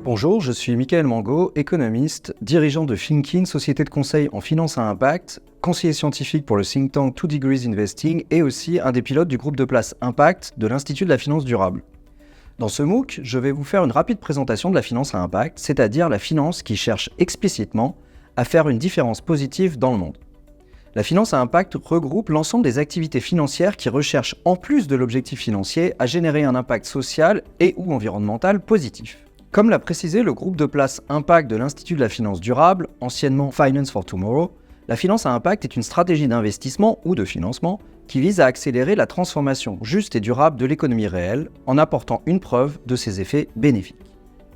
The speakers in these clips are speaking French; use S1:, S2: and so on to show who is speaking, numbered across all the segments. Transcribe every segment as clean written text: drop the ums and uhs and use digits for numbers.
S1: Bonjour, je suis Michael Mango, économiste, dirigeant de Thinkin, société de conseil en finance à impact, conseiller scientifique pour le think tank 2 Degrees Investing et aussi un des pilotes du groupe de place Impact de l'Institut de la finance durable. Dans ce MOOC, je vais vous faire une rapide présentation de la finance à impact, c'est-à-dire la finance qui cherche explicitement à faire une différence positive dans le monde. La finance à impact regroupe l'ensemble des activités financières qui recherchent, en plus de l'objectif financier, à générer un impact social et ou environnemental positif. Comme l'a précisé le groupe de place Impact de l'Institut de la finance durable, anciennement Finance for Tomorrow, la finance à impact est une stratégie d'investissement ou de financement qui vise à accélérer la transformation juste et durable de l'économie réelle en apportant une preuve de ses effets bénéfiques.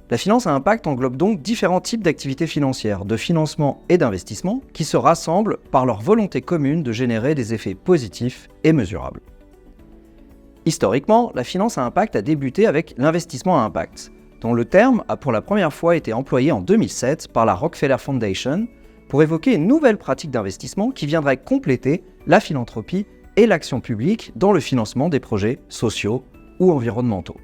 S1: La finance à impact englobe donc différents types d'activités financières, de financement et d'investissement qui se rassemblent par leur volonté commune de générer des effets positifs et mesurables. Historiquement, la finance à impact a débuté avec l'investissement à impact, dont le terme a pour la première fois été employé en 2007 par la Rockefeller Foundation pour évoquer une nouvelle pratique d'investissement qui viendrait compléter la philanthropie et l'action publique dans le financement des projets sociaux ou environnementaux.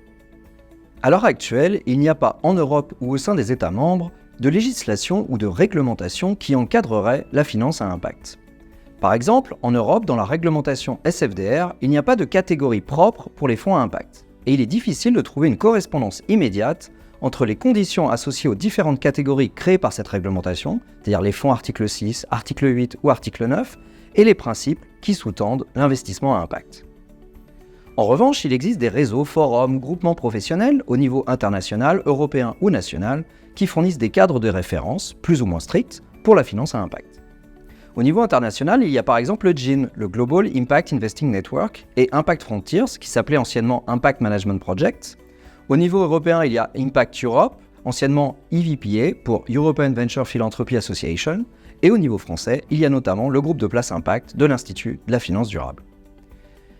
S1: À l'heure actuelle, il n'y a pas en Europe ou au sein des États membres de législation ou de réglementation qui encadrerait la finance à impact. Par exemple, en Europe, dans la réglementation SFDR, il n'y a pas de catégorie propre pour les fonds à impact. Et il est difficile de trouver une correspondance immédiate entre les conditions associées aux différentes catégories créées par cette réglementation, c'est-à-dire les fonds article 6, article 8 ou article 9, et les principes qui sous-tendent l'investissement à impact. En revanche, il existe des réseaux, forums ou groupements professionnels au niveau international, européen ou national qui fournissent des cadres de référence, plus ou moins stricts, pour la finance à impact. Au niveau international, il y a par exemple le GIN, le Global Impact Investing Network, et Impact Frontiers, qui s'appelait anciennement Impact Management Project. Au niveau européen, il y a Impact Europe, anciennement EVPA pour European Venture Philanthropy Association, et au niveau français, il y a notamment le groupe de place Impact de l'Institut de la finance durable.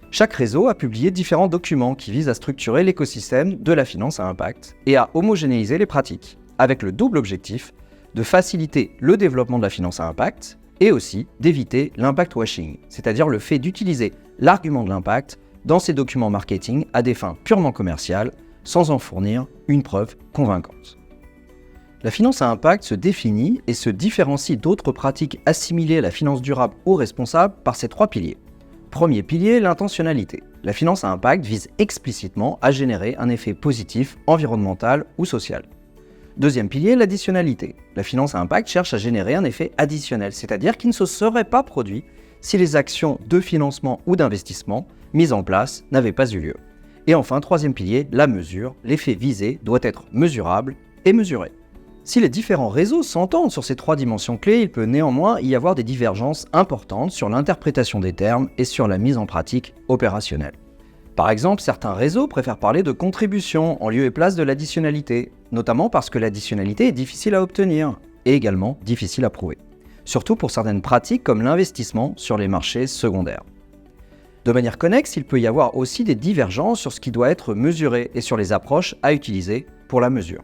S1: Chaque réseau a publié différents documents qui visent à structurer l'écosystème de la finance à impact et à homogénéiser les pratiques, avec le double objectif de faciliter le développement de la finance à impact et aussi d'éviter l'impact washing, c'est-à-dire le fait d'utiliser l'argument de l'impact dans ces documents marketing à des fins purement commerciales, sans en fournir une preuve convaincante. La finance à impact se définit et se différencie d'autres pratiques assimilées à la finance durable ou responsable par ces trois piliers. Premier pilier, l'intentionnalité. La finance à impact vise explicitement à générer un effet positif, environnemental ou social. Deuxième pilier, l'additionnalité. La finance à impact cherche à générer un effet additionnel, c'est-à-dire qui ne se serait pas produit si les actions de financement ou d'investissement mises en place n'avaient pas eu lieu. Et enfin, troisième pilier, la mesure. L'effet visé doit être mesurable et mesuré. Si les différents réseaux s'entendent sur ces trois dimensions clés, il peut néanmoins y avoir des divergences importantes sur l'interprétation des termes et sur la mise en pratique opérationnelle. Par exemple, certains réseaux préfèrent parler de contribution en lieu et place de l'additionnalité, notamment parce que l'additionnalité est difficile à obtenir et également difficile à prouver, surtout pour certaines pratiques comme l'investissement sur les marchés secondaires. De manière connexe, il peut y avoir aussi des divergences sur ce qui doit être mesuré et sur les approches à utiliser pour la mesure.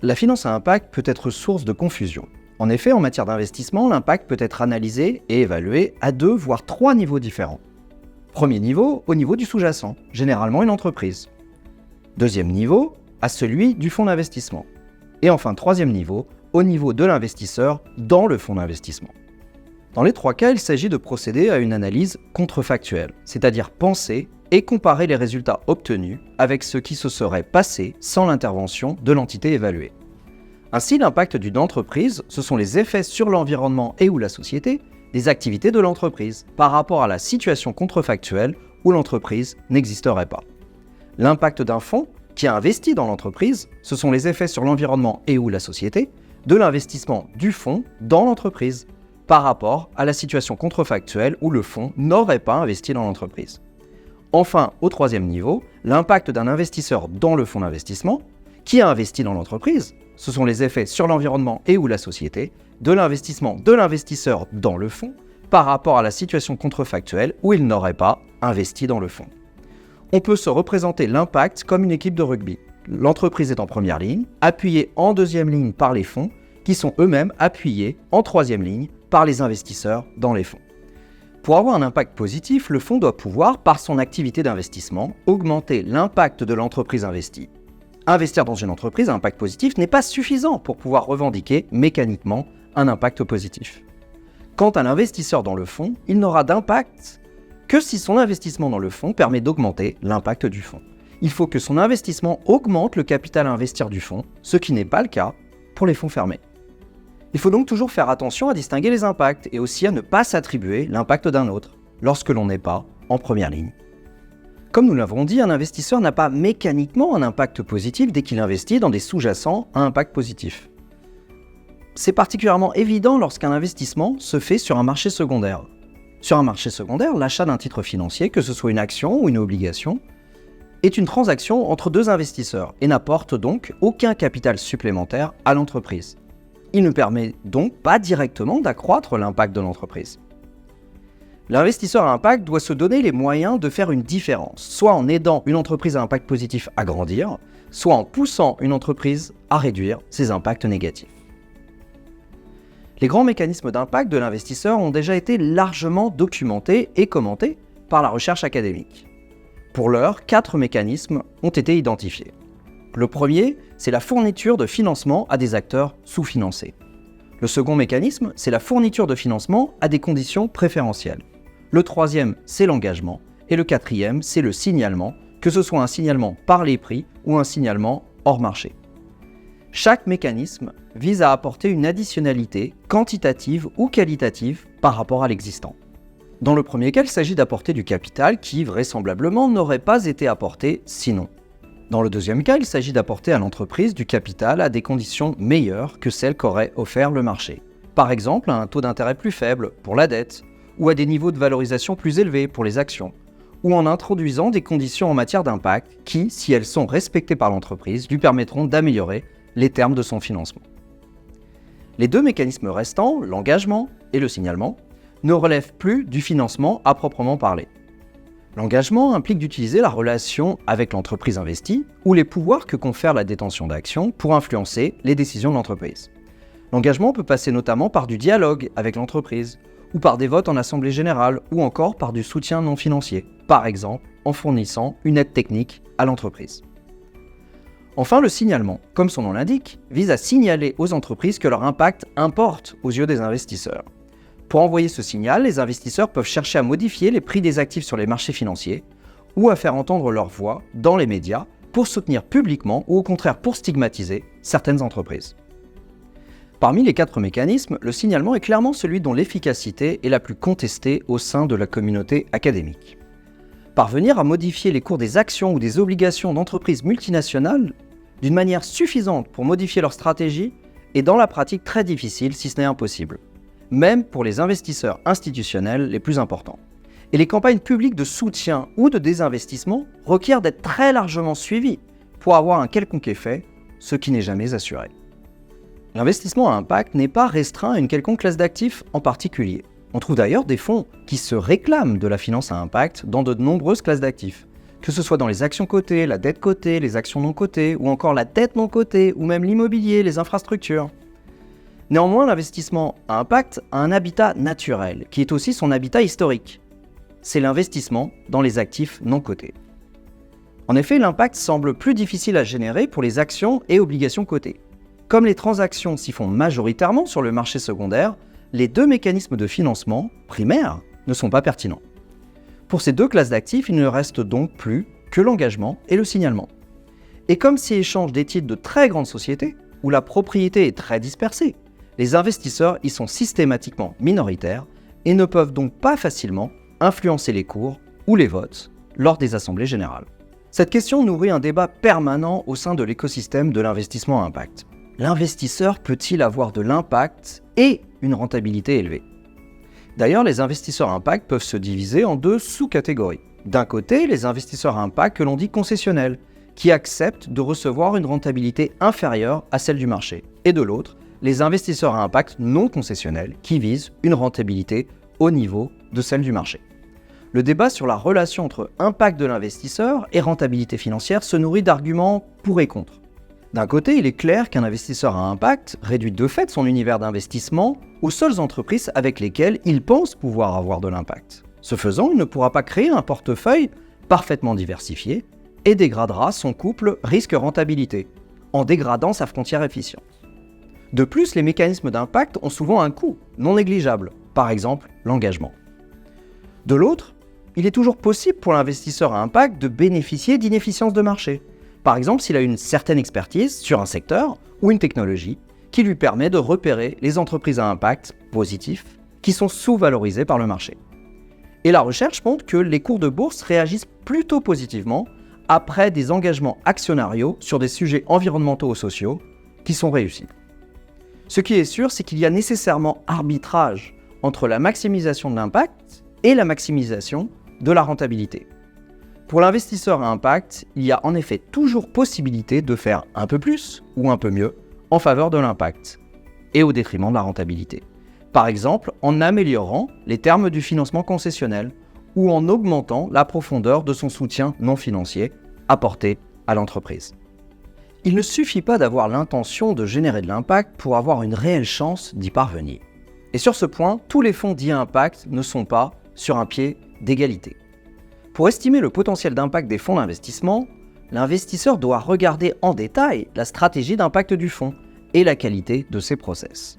S1: La finance à impact peut être source de confusion. En effet, en matière d'investissement, l'impact peut être analysé et évalué à 2 voire 3 niveaux différents. Premier niveau, au niveau du sous-jacent, généralement une entreprise. Deuxième niveau, à celui du fonds d'investissement. Et enfin, troisième niveau, au niveau de l'investisseur dans le fonds d'investissement. Dans les trois cas, il s'agit de procéder à une analyse contrefactuelle, c'est-à-dire penser et comparer les résultats obtenus avec ce qui se serait passé sans l'intervention de l'entité évaluée. Ainsi, l'impact d'une entreprise, ce sont les effets sur l'environnement et ou la société des activités de l'entreprise par rapport à la situation contrefactuelle où l'entreprise n'existerait pas. L'impact d'un fonds qui a investi dans l'entreprise, ce sont les effets sur l'environnement et ou la société de l'investissement du fonds dans l'entreprise par rapport à la situation contrefactuelle où le fonds n'aurait pas investi dans l'entreprise. Enfin, au troisième niveau, l'impact d'un investisseur dans le fonds d'investissement qui a investi dans l'entreprise, ce sont les effets sur l'environnement et ou la société de l'investissement de l'investisseur dans le fonds par rapport à la situation contrefactuelle où il n'aurait pas investi dans le fonds. On peut se représenter l'impact comme une équipe de rugby. L'entreprise est en première ligne, appuyée en deuxième ligne par les fonds, qui sont eux-mêmes appuyés en troisième ligne par les investisseurs dans les fonds. Pour avoir un impact positif, le fonds doit pouvoir, par son activité d'investissement, augmenter l'impact de l'entreprise investie. Investir dans une entreprise à impact positif n'est pas suffisant pour pouvoir revendiquer mécaniquement un impact positif. Quant à l'investisseur dans le fonds, il n'aura d'impact que si son investissement dans le fonds permet d'augmenter l'impact du fonds. Il faut que son investissement augmente le capital à investir du fonds, ce qui n'est pas le cas pour les fonds fermés. Il faut donc toujours faire attention à distinguer les impacts et aussi à ne pas s'attribuer l'impact d'un autre lorsque l'on n'est pas en première ligne. Comme nous l'avons dit, un investisseur n'a pas mécaniquement un impact positif dès qu'il investit dans des sous-jacents à impact positif. C'est particulièrement évident lorsqu'un investissement se fait sur un marché secondaire. Sur un marché secondaire, l'achat d'un titre financier, que ce soit une action ou une obligation, est une transaction entre deux investisseurs et n'apporte donc aucun capital supplémentaire à l'entreprise. Il ne permet donc pas directement d'accroître l'impact de l'entreprise. L'investisseur à impact doit se donner les moyens de faire une différence, soit en aidant une entreprise à impact positif à grandir, soit en poussant une entreprise à réduire ses impacts négatifs. Les grands mécanismes d'impact de l'investisseur ont déjà été largement documentés et commentés par la recherche académique. Pour l'heure, 4 mécanismes ont été identifiés. Le premier, c'est la fourniture de financement à des acteurs sous-financés. Le second mécanisme, c'est la fourniture de financement à des conditions préférentielles. Le troisième, c'est l'engagement. Et le quatrième, c'est le signalement, que ce soit un signalement par les prix ou un signalement hors marché. Chaque mécanisme vise à apporter une additionnalité quantitative ou qualitative par rapport à l'existant. Dans le premier cas, il s'agit d'apporter du capital qui, vraisemblablement, n'aurait pas été apporté sinon. Dans le deuxième cas, il s'agit d'apporter à l'entreprise du capital à des conditions meilleures que celles qu'aurait offert le marché. Par exemple, à un taux d'intérêt plus faible pour la dette, ou à des niveaux de valorisation plus élevés pour les actions, ou en introduisant des conditions en matière d'impact qui, si elles sont respectées par l'entreprise, lui permettront d'améliorer les termes de son financement. Les deux mécanismes restants, l'engagement et le signalement, ne relèvent plus du financement à proprement parler. L'engagement implique d'utiliser la relation avec l'entreprise investie ou les pouvoirs que confère la détention d'actions pour influencer les décisions de l'entreprise. L'engagement peut passer notamment par du dialogue avec l'entreprise, ou par des votes en assemblée générale, ou encore par du soutien non financier, par exemple en fournissant une aide technique à l'entreprise. Enfin, le signalement, comme son nom l'indique, vise à signaler aux entreprises que leur impact importe aux yeux des investisseurs. Pour envoyer ce signal, les investisseurs peuvent chercher à modifier les prix des actifs sur les marchés financiers ou à faire entendre leur voix dans les médias pour soutenir publiquement ou au contraire pour stigmatiser certaines entreprises. Parmi les 4 mécanismes, le signalement est clairement celui dont l'efficacité est la plus contestée au sein de la communauté académique. Parvenir à modifier les cours des actions ou des obligations d'entreprises multinationales d'une manière suffisante pour modifier leur stratégie est dans la pratique très difficile, si ce n'est impossible, même pour les investisseurs institutionnels les plus importants. Et les campagnes publiques de soutien ou de désinvestissement requièrent d'être très largement suivies pour avoir un quelconque effet, ce qui n'est jamais assuré. L'investissement à impact n'est pas restreint à une quelconque classe d'actifs en particulier. On trouve d'ailleurs des fonds qui se réclament de la finance à impact dans de nombreuses classes d'actifs, que ce soit dans les actions cotées, la dette cotée, les actions non cotées, ou encore la dette non cotée, ou même l'immobilier, les infrastructures. Néanmoins, l'investissement à impact a un habitat naturel, qui est aussi son habitat historique. C'est l'investissement dans les actifs non cotés. En effet, l'impact semble plus difficile à générer pour les actions et obligations cotées. Comme les transactions s'y font majoritairement sur le marché secondaire, les deux mécanismes de financement, primaires, ne sont pas pertinents. Pour ces deux classes d'actifs, il ne reste donc plus que l'engagement et le signalement. Et comme s'y échangent des titres de très grandes sociétés, où la propriété est très dispersée, les investisseurs y sont systématiquement minoritaires et ne peuvent donc pas facilement influencer les cours ou les votes lors des assemblées générales. Cette question nourrit un débat permanent au sein de l'écosystème de l'investissement à impact. L'investisseur peut-il avoir de l'impact et une rentabilité élevée ? D'ailleurs, les investisseurs à impact peuvent se diviser en 2 sous-catégories. D'un côté, les investisseurs à impact que l'on dit concessionnels, qui acceptent de recevoir une rentabilité inférieure à celle du marché. Et de l'autre, les investisseurs à impact non concessionnels, qui visent une rentabilité au niveau de celle du marché. Le débat sur la relation entre impact de l'investisseur et rentabilité financière se nourrit d'arguments pour et contre. D'un côté, il est clair qu'un investisseur à impact réduit de fait son univers d'investissement aux seules entreprises avec lesquelles il pense pouvoir avoir de l'impact. Ce faisant, il ne pourra pas créer un portefeuille parfaitement diversifié et dégradera son couple risque-rentabilité, en dégradant sa frontière efficiente. De plus, les mécanismes d'impact ont souvent un coût non négligeable, par exemple l'engagement. De l'autre, il est toujours possible pour l'investisseur à impact de bénéficier d'inefficience de marché, par exemple s'il a une certaine expertise sur un secteur ou une technologie qui lui permet de repérer les entreprises à impact positif qui sont sous-valorisées par le marché. Et la recherche montre que les cours de bourse réagissent plutôt positivement après des engagements actionnariaux sur des sujets environnementaux ou sociaux qui sont réussis. Ce qui est sûr, c'est qu'il y a nécessairement arbitrage entre la maximisation de l'impact et la maximisation de la rentabilité. Pour l'investisseur à impact, il y a en effet toujours possibilité de faire un peu plus ou un peu mieux en faveur de l'impact et au détriment de la rentabilité. Par exemple, en améliorant les termes du financement concessionnel ou en augmentant la profondeur de son soutien non financier apporté à l'entreprise. Il ne suffit pas d'avoir l'intention de générer de l'impact pour avoir une réelle chance d'y parvenir. Et sur ce point, tous les fonds dits impact ne sont pas sur un pied d'égalité. Pour estimer le potentiel d'impact des fonds d'investissement, l'investisseur doit regarder en détail la stratégie d'impact du fonds et la qualité de ses process.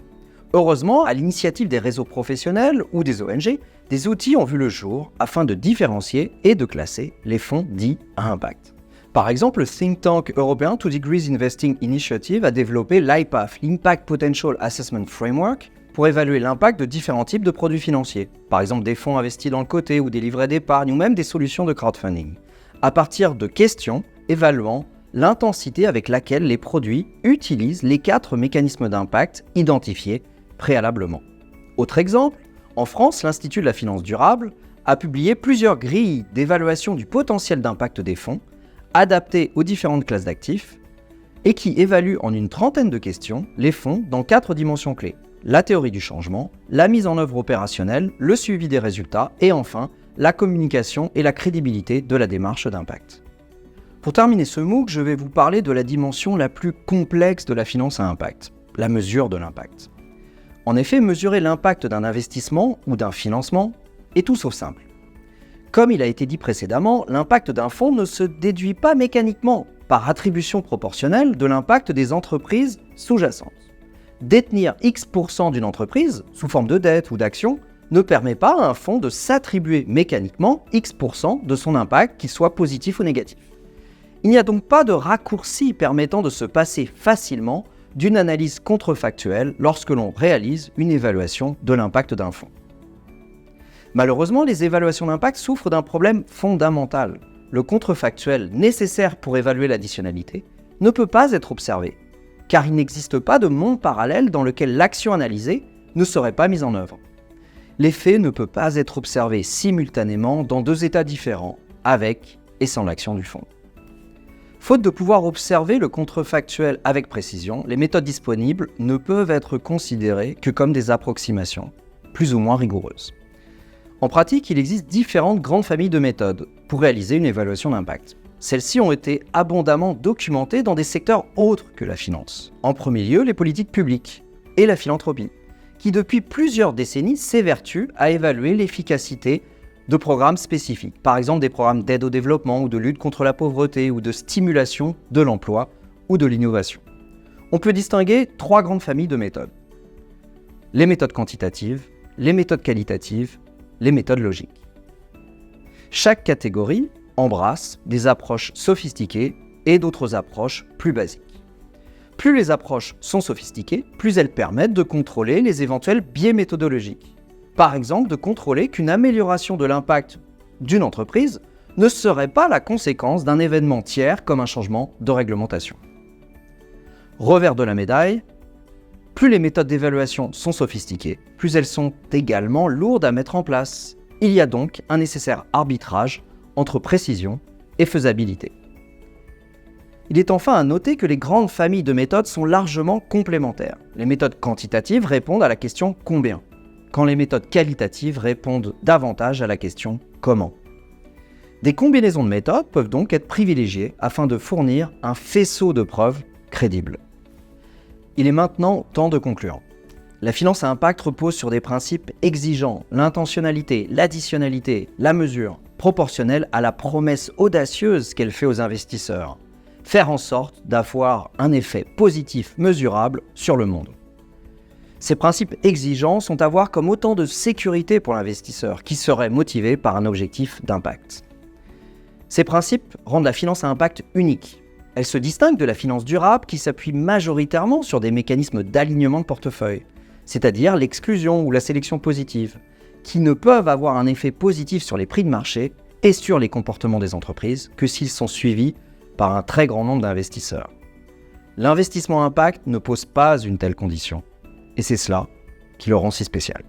S1: Heureusement, à l'initiative des réseaux professionnels ou des ONG, des outils ont vu le jour afin de différencier et de classer les fonds dits à impact. Par exemple, le think tank européen 2 Degrees Investing Initiative a développé l'IPAF, l'Impact Potential Assessment Framework, pour évaluer l'impact de différents types de produits financiers, par exemple des fonds investis dans le côté ou des livrets d'épargne ou même des solutions de crowdfunding, à partir de questions évaluant l'intensité avec laquelle les produits utilisent les 4 mécanismes d'impact identifiés préalablement. Autre exemple, en France, l'Institut de la finance durable a publié plusieurs grilles d'évaluation du potentiel d'impact des fonds, adaptées aux différentes classes d'actifs, et qui évaluent en une trentaine de questions les fonds dans 4 dimensions clés: la théorie du changement, la mise en œuvre opérationnelle, le suivi des résultats et enfin la communication et la crédibilité de la démarche d'impact. Pour terminer ce MOOC, je vais vous parler de la dimension la plus complexe de la finance à impact, la mesure de l'impact. En effet, mesurer l'impact d'un investissement ou d'un financement est tout sauf simple. Comme il a été dit précédemment, l'impact d'un fonds ne se déduit pas mécaniquement par attribution proportionnelle de l'impact des entreprises sous-jacentes. Détenir X% d'une entreprise, sous forme de dette ou d'action, ne permet pas à un fonds de s'attribuer mécaniquement X% de son impact, qu'il soit positif ou négatif. Il n'y a donc pas de raccourci permettant de se passer facilement d'une analyse contrefactuelle lorsque l'on réalise une évaluation de l'impact d'un fonds. Malheureusement, les évaluations d'impact souffrent d'un problème fondamental. Le contrefactuel nécessaire pour évaluer l'additionnalité ne peut pas être observé, car il n'existe pas de monde parallèle dans lequel l'action analysée ne serait pas mise en œuvre. L'effet ne peut pas être observé simultanément dans 2 états différents, avec et sans l'action du fonds. Faute de pouvoir observer le contrefactuel avec précision, les méthodes disponibles ne peuvent être considérées que comme des approximations, plus ou moins rigoureuses. En pratique, il existe différentes grandes familles de méthodes pour réaliser une évaluation d'impact. Celles-ci ont été abondamment documentées dans des secteurs autres que la finance. En premier lieu, les politiques publiques et la philanthropie, qui depuis plusieurs décennies s'évertuent à évaluer l'efficacité de programmes spécifiques, par exemple des programmes d'aide au développement ou de lutte contre la pauvreté ou de stimulation de l'emploi ou de l'innovation. On peut distinguer 3 grandes familles de méthodes. Les méthodes quantitatives, les méthodes qualitatives, les méthodes logiques. Chaque catégorie embrasse des approches sophistiquées et d'autres approches plus basiques. Plus les approches sont sophistiquées, plus elles permettent de contrôler les éventuels biais méthodologiques. Par exemple, de contrôler qu'une amélioration de l'impact d'une entreprise ne serait pas la conséquence d'un événement tiers comme un changement de réglementation. Revers de la médaille, plus les méthodes d'évaluation sont sophistiquées, plus elles sont également lourdes à mettre en place. Il y a donc un nécessaire arbitrage entre précision et faisabilité. Il est enfin à noter que les grandes familles de méthodes sont largement complémentaires. Les méthodes quantitatives répondent à la question « combien ?», quand les méthodes qualitatives répondent davantage à la question « comment ?». Des combinaisons de méthodes peuvent donc être privilégiées afin de fournir un faisceau de preuves crédibles. Il est maintenant temps de conclure. La finance à impact repose sur des principes exigeants, l'intentionnalité, l'additionnalité, la mesure, proportionnelle à la promesse audacieuse qu'elle fait aux investisseurs. Faire en sorte d'avoir un effet positif mesurable sur le monde. Ces principes exigeants sont à voir comme autant de sécurité pour l'investisseur qui serait motivé par un objectif d'impact. Ces principes rendent la finance à impact unique. Elle se distingue de la finance durable qui s'appuie majoritairement sur des mécanismes d'alignement de portefeuille, c'est-à-dire l'exclusion ou la sélection positive, qui ne peuvent avoir un effet positif sur les prix de marché et sur les comportements des entreprises que s'ils sont suivis par un très grand nombre d'investisseurs. L'investissement impact ne pose pas une telle condition, et c'est cela qui le rend si spécial.